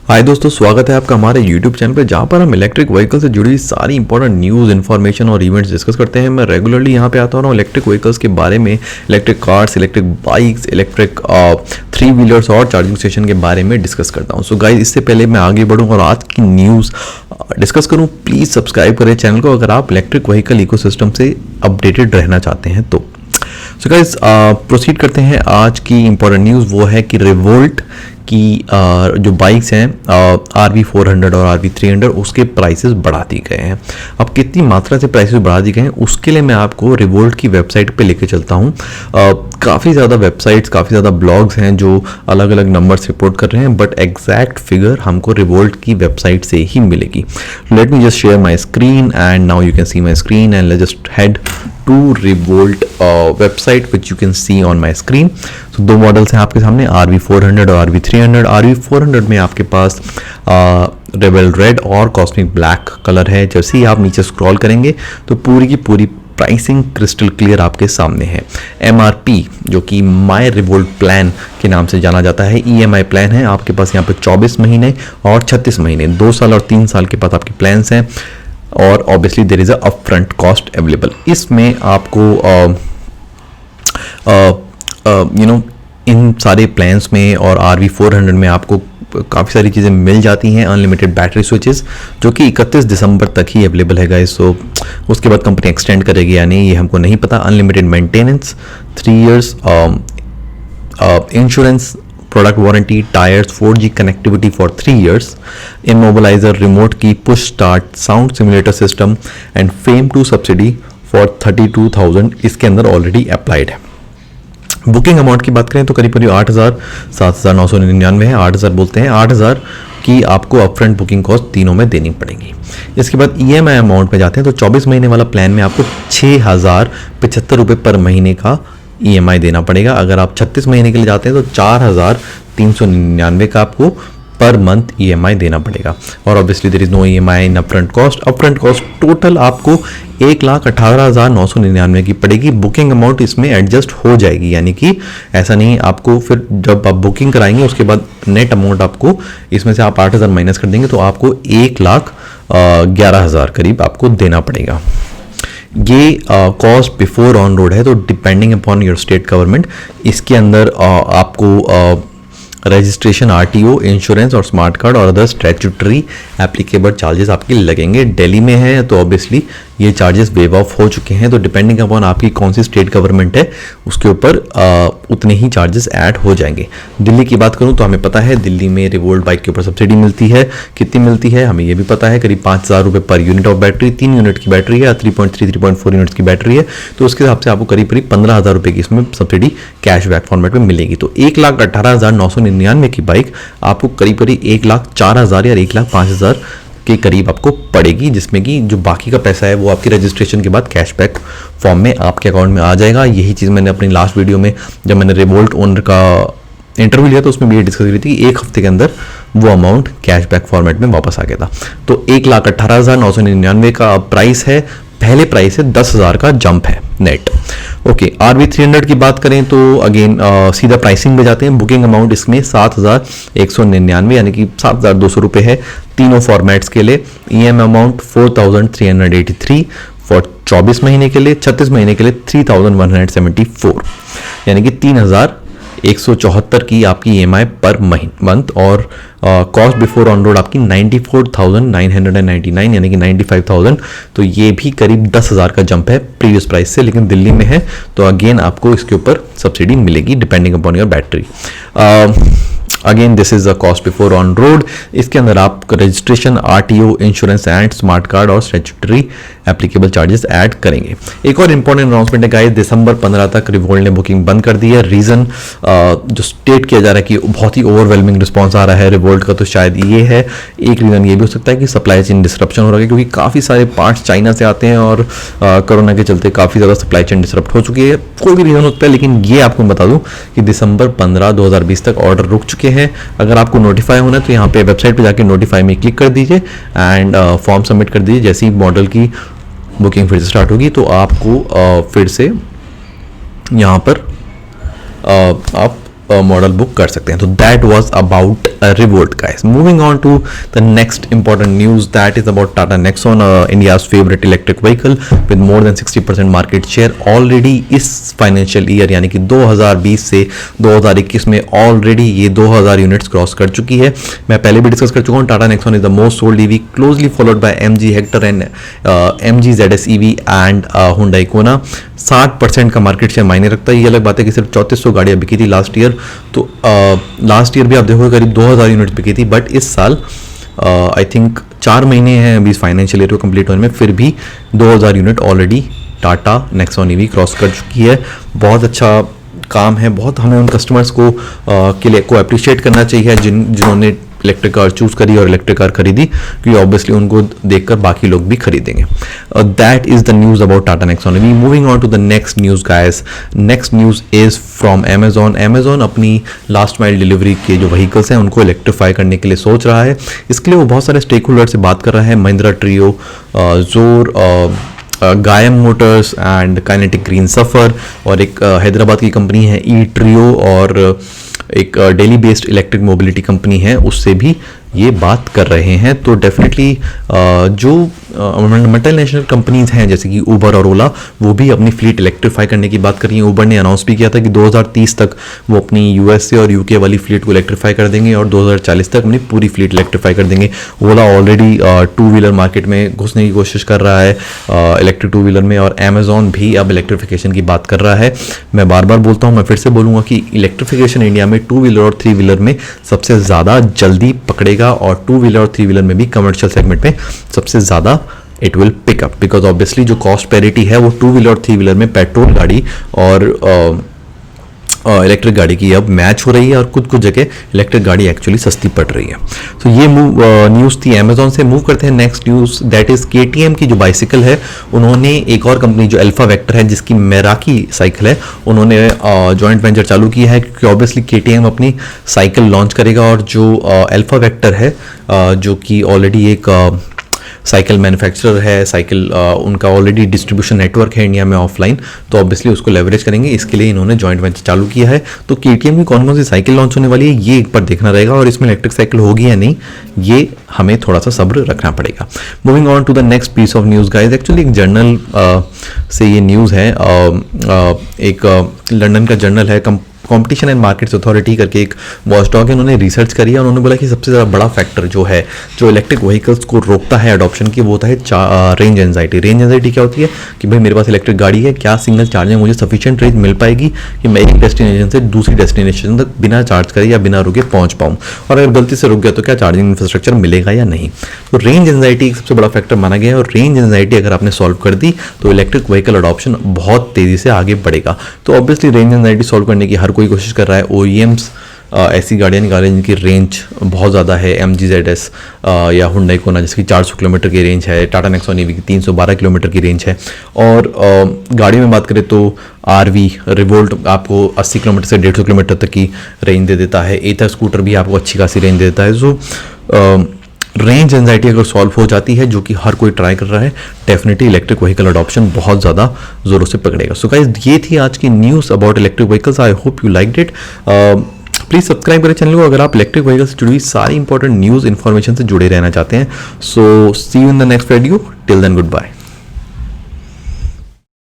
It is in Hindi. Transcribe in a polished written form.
हाय दोस्तों, स्वागत है आपका हमारे YouTube चैनल पे, जहाँ पर हम इलेक्ट्रिक व्हीकल से जुड़ी सारी इंपॉर्टेंट न्यूज़, इन्फॉर्मेशन और इवेंट्स डिस्कस करते हैं। मैं रेगुलरली यहाँ पे आता हूँ इलेक्ट्रिक व्हीकल्स के बारे में, electric cars, electric bikes, electric three wheelers और चार्जिंग स्टेशन के बारे में डिस्कस करता हूँ। सो गाइस, इससे पहले मैं आगे बढ़ूँ और आज की न्यूज़ डिस्कस करूँ, प्लीज़ सब्सक्राइब करें चैनल को अगर आप इलेक्ट्रिक व्हीकल इकोसिस्टम से अपडेटेड रहना चाहते हैं तो। सो गाइस, प्रोसीड करते हैं। आज की इंपॉर्टेंट न्यूज़ वो है कि रिवोल्ट की जो बाइक्स हैं RV400 और RV300 उसके प्राइसेस बढ़ा दिए गए हैं। अब कितनी मात्रा से प्राइसेस बढ़ा दिए गए हैं उसके लिए मैं आपको रिवोल्ट की वेबसाइट पे लेके चलता हूँ। काफ़ी ज़्यादा वेबसाइट्स, काफ़ी ज़्यादा ब्लॉग्स हैं जो अलग अलग नंबर्स रिपोर्ट कर रहे हैं, बट एग्जैक्ट फिगर हमको रिवोल्ट की वेबसाइट से ही मिलेगी। Let me just share my screen and now you can see my screen and let's just head to Revolt website which you can see on my screen. तो दो मॉडल्स हैं आपके सामने, RV400 और RV300। RV400 में आपके पास रेबल रेड और कॉस्मिक ब्लैक कलर है। जैसे ही आप नीचे स्क्रॉल करेंगे तो पूरी की पूरी प्राइसिंग क्रिस्टल क्लियर आपके सामने है। MRP जो कि माई रिवोल्ट प्लान के नाम से जाना जाता है, EMI प्लान है आपके पास यहाँ पे 24 महीने और 36 महीने, 2 साल और 3 साल के पास आपके प्लान्स हैं। और obviously there is a upfront cost available. इसमें आपको इन सारे प्लान्स में और RV400 में आपको काफ़ी सारी चीज़ें मिल जाती हैं। अनलिमिटेड बैटरी स्विचेस जो कि 31 दिसंबर तक ही अवेलेबल है गाइस। सो उसके बाद कंपनी एक्सटेंड करेगी या नहीं ये हमको नहीं पता। Unlimited maintenance, 3 years insurance, product warranty, tyres, 4G connectivity for 3 years, immobiliser, remote key, push start, sound simulator system and FAME 2 subsidy for 32,000 इसके अंदर ऑलरेडी अप्लाइड है। बुकिंग अमाउंट की बात करें तो करीब करीब 8,000, 7,999 है, 8,000 बोलते हैं। 8,000 की आपको अपफ्रंट बुकिंग कॉस्ट तीनों में देनी पड़ेगी। इसके बाद EMI अमाउंट पे जाते हैं तो 24 महीने वाला प्लान में आपको 6,075 रुपये पर महीने का EMI देना पड़ेगा। अगर आप 36 महीने के लिए जाते हैं तो 4,399 का आपको पर मंथ EMI देना पड़ेगा। और obviously there is no EMI in upfront cost. Upfront cost total आपको 1,18,999 की पड़ेगी। बुकिंग अमाउंट इसमें एडजस्ट हो जाएगी, यानी कि ऐसा नहीं आपको फिर जब आप बुकिंग कराएंगे उसके बाद नेट अमाउंट आपको इसमें से आप 8,000 माइनस कर देंगे तो आपको 1,11,000 करीब आपको देना पड़ेगा। ये कॉस्ट बिफोर ऑन रोड है, तो depending upon your state government इसके अंदर आपको रजिस्ट्रेशन, RTO, इंश्योरेंस और स्मार्ट कार्ड और अदर स्टैट्यूटरी एप्लीकेबल चार्जेस आपके लगेंगे। दिल्ली में है तो ऑब्वियसली ये चार्जेस वेव ऑफ हो चुके हैं, तो डिपेंडिंग अपॉन आपकी कौन सी स्टेट गवर्नमेंट है उसके ऊपर उतने ही चार्जेस ऐड हो जाएंगे। दिल्ली की बात करूं तो हमें पता है दिल्ली में रिवोल्ट बाइक के ऊपर सब्सिडी मिलती है। कितनी मिलती है हमें ये भी पता है, करीब 5,000 रुपये per unit of battery. 3 unit की बैटरी है, 3.3, 3.4 यूनिट्स की बैटरी है, तो उसके हिसाब से आपको करीब करीब 15,000 रुपये की इसमें सब्सिडी कैशबैक फॉर्मेट में मिलेगी। तो 1,18,999 की बाइक आपको करीब करीब 1,04,000 या 1,05,000 के करीब आपको पड़ेगी, जिसमें कि जो बाकी का पैसा है वो आपकी रजिस्ट्रेशन के बाद कैशबैक फॉर्म में आपके अकाउंट में आ जाएगा। यही चीज़ मैंने अपनी लास्ट वीडियो में जब मैंने रिवोल्ट ओनर का इंटरव्यू लिया तो उसमें भी ये डिस्कस करी थी कि 1 हफ्ते के अंदर वो अमाउंट कैशबैक फॉर्मेट में वापस आ गया था। तो 1,18,999 का प्राइस है, पहले प्राइस से 10,000 का जंप है नेट। ओके, RV300 की बात करें तो अगेन सीधा प्राइसिंग में जाते हैं। बुकिंग अमाउंट इसमें 7,199 यानी कि 7,200 रुपये है तीनों फॉर्मेट्स के लिए। EMI अमाउंट 4,383 फॉर 24 महीने के लिए, 36 महीने के लिए 3,174 यानी कि 3,174 की आपकी EMI पर मंथ। और कॉस्ट बिफोर ऑन रोड आपकी 94,999 यानी कि 95,000, तो ये भी करीब 10,000 का जंप है प्रीवियस प्राइस से। लेकिन दिल्ली में है तो अगेन आपको इसके ऊपर सब्सिडी मिलेगी depending upon your battery. Again this is the cost before on road. इसके अंदर आप registration, RTO, insurance and smart card और स्टैट्यूटरी एप्लीकेबल चार्जेस ऐड करेंगे। एक और इंपॉर्टेंट अनाउंसमेंट है गाइस, दिसंबर 15 तक रिवोल्ट ने बुकिंग बंद कर दी है। रीजन जो स्टेट किया जा रहा है कि बहुत ही ओवरवेलमिंग रिस्पॉन्स आ रहा है रिवोल्ट का, तो शायद ये है। एक रीजन ये भी हो सकता है कि सप्लाई चेन डिसरप्शन हो रहा है, क्योंकि काफ़ी सारे पार्ट्स चाइना से आते हैं और कोरोना के चलते काफ़ी ज़्यादा सप्लाई चेन डिसरप्ट हो चुकी है। कोई भी रीज़न होता है, लेकिन ये आपको बता दूं कि दिसंबर 15, 2020 तक ऑर्डर रुक चुके हैं। अगर आपको नोटिफाई होना है तो यहाँ पे वेबसाइट पे जाके नोटिफाई में क्लिक कर दीजिए एंड फॉर्म सबमिट कर दीजिए। जैसे ही मॉडल की बुकिंग फिर से स्टार्ट होगी तो आपको फिर से यहाँ पर आप मॉडल बुक कर सकते हैं. तो that was about Revolt guys. Moving on to the next important news, that is about Tata Nexon, India's favourite electric vehicle with more than 60% market share. Already इस फाइनेंशियल ईयर यानी कि 2020 से 2021 में ऑलरेडी ये 2000 यूनिट्स क्रॉस कर चुकी है. मैं पहले भी डिस्कस कर चुका हूँ. Tata Nexon is the most sold EV, closely followed by MG Hector and MG ZS EV and Hyundai Kona. 60% का मार्केट शेयर मायने रखता है. ये अलग बात है कि सिर्फ 3400 गाड़ियाँ बिकी थी लास्ट ईयर. तो लास्ट ईयर भी आप देखोगे करीब 2000 यूनिट बिकी थी. बट इस साल आई थिंक 4 महीने हैं अभी इस फाइनेंशियल ईयर को कंप्लीट होने में, फिर भी 2000 unit already Tata Nexon EV cross कर चुकी है. बहुत अच्छा काम है. बहुत हमें उन कस्टमर्स को के लिए को अप्रिशिएट करना चाहिए जिन्होंने इलेक्ट्रिक कार चूज करी और इलेक्ट्रिक कार खरीदी, क्योंकि ऑब्वियसली उनको देखकर बाकी लोग भी खरीदेंगे. That is the news about Tata Nexon. We moving on to the next news guys. Next news is from Amazon. Amazon अपनी लास्ट माइल डिलीवरी के जो व्हीकल्स हैं उनको इलेक्ट्रीफाई करने के लिए सोच रहा है. इसके लिए वो बहुत सारे स्टेक होल्डर से बात कर रहा है. Mahindra Treo, Zor, Gayam motors and Kinetic Green Safar, और एक हैदराबाद की कंपनी है ई ट्रियो, और एक daily based electric mobility company है, उससे भी ये बात कर रहे हैं. तो डेफिनेटली जो मल्टीनेशनल कंपनीज हैं जैसे कि ऊबर और ओला, वो भी अपनी फ्लीट इलेक्ट्रीफाई करने की बात कर रही हैं. ऊबर ने अनाउंस भी किया था कि 2030 तक वो अपनी USA और UK वाली फ्लीट को इलेक्ट्रीफाई कर देंगे और 2040 तक अपनी पूरी फ्लीट इलेक्ट्रीफाई कर देंगे. ओला ऑलरेडी 2 व्हीलर मार्केट में घुसने की कोशिश कर रहा है इलेक्ट्रिक 2 व्हीलर में, और Amazon भी अब इलेक्ट्रिफिकेशन की बात कर रहा है. मैं बार बार बोलता हूँ, मैं फिर से बोलूँगा कि इलेक्ट्रिफिकेशन इंडिया में 2 व्हीलर और 3 व्हीलर में सबसे ज़्यादा जल्दी पकड़ेगा, और 2 व्हीलर और 3 व्हीलर में भी कमर्शियल सेगमेंट में सबसे ज़्यादा it will pick up, because obviously जो कॉस्ट पैरिटी है वो 2 व्हीलर और 3 व्हीलर में पेट्रोल गाड़ी और इलेक्ट्रिक गाड़ी की अब मैच हो रही है, और कुछ जगह इलेक्ट्रिक गाड़ी एक्चुअली सस्ती पड़ रही है. तो ये न्यूज़ थी Amazon से. मूव करते हैं next news, that is KTM की जो बाइसिकल है, उन्होंने एक और कंपनी जो अल्फा वेक्टर है जिसकी मेराकी साइकिल है, उन्होंने जॉइंट वेंचर चालू किया है, क्योंकि ऑब्वियसली KTM अपनी साइकिल लॉन्च करेगा, और जो अल्फा वेक्टर है जो कि ऑलरेडी एक साइकिल मैन्युफैक्चरर है, साइकिल उनका ऑलरेडी डिस्ट्रीब्यूशन नेटवर्क है इंडिया में ऑफलाइन, तो ऑब्वियसली उसको लेवरेज करेंगे. इसके लिए इन्होंने जॉइंट वेंचर चालू किया है. तो KTM की कौन कौन सी साइकिल लॉन्च होने वाली है ये एक बार देखना रहेगा, और इसमें इलेक्ट्रिक साइकिल होगी या नहीं ये हमें थोड़ा सा सब्र रखना पड़ेगा. Moving on to the next piece of news guys. Actually एक जर्नल से ये न्यूज़ है. एक लंदन का जर्नल है, कॉम्पिटिशन एंड मार्केट्स अथॉरिटी करके एक वॉचडॉग है, उन्होंने रिसर्च करी है. उन्होंने बोला कि सबसे ज़्यादा बड़ा फैक्टर जो है जो इलेक्ट्रिक व्हीकल्स को रोकता है अडॉप्शन की, वो होता है रेंज एंजाइटी. रेंज एंजाइटी क्या होती है कि भाई मेरे पास इलेक्ट्रिक गाड़ी है, क्या सिंगल चार्ज में मुझे सफिशिएंट रेंज मिल पाएगी कि मैं एक डेस्टिनेशन से दूसरी डेस्टिनेशन तक बिना चार्ज करे या बिना रुके पहुंच पाऊँ, और अगर गलती से रुक गया तो क्या चार्जिंग इंफ्रास्ट्रक्चर मिलेगा या नहीं. तो रेंज एंजाइटी एक सबसे बड़ा फैक्टर माना गया है, और रेंज एंजाइटी अगर आपने सॉल्व कर दी तो इलेक्ट्रिक व्हीकल अडॉप्शन बहुत तेज़ी से आगे बढ़ेगा. तो ऑब्वियसली रेंज एंजाइटी सॉल्व करने की हर कोई कोशिश कर रहा है. OEMs ऐसी गाड़ियाँ निकालें जिनकी रेंज बहुत ज़्यादा है. MG ZS या Hyundai Kona जिसकी 400 किलोमीटर की रेंज है, टाटा नेक्सॉन EV की 312 किलोमीटर की रेंज है. और गाड़ी में बात करें तो RV रिवोल्ट आपको 80 किलोमीटर से 150 किलोमीटर तक की रेंज दे देता है. एथर स्कूटर भी आपको अच्छी खासी रेंज दे देता है. सो रेंज एंजाइटी अगर सॉल्व हो जाती है, जो कि हर कोई ट्राई कर रहा है, डेफिनेटली इलेक्ट्रिक व्हीकल अडॉप्शन बहुत ज़्यादा ज़ोरों से पकड़ेगा. सो गाइस, ये थी आज की news about electric vehicles. I hope you liked it. Please subscribe करें चैनल को अगर आप इलेक्ट्रिक व्हीकल से जुड़ी हुई सारी इंपॉर्टेंट न्यूज़ इन्फॉर्मेशन से जुड़े रहना चाहते हैं. So see you in the next video. Till then good bye.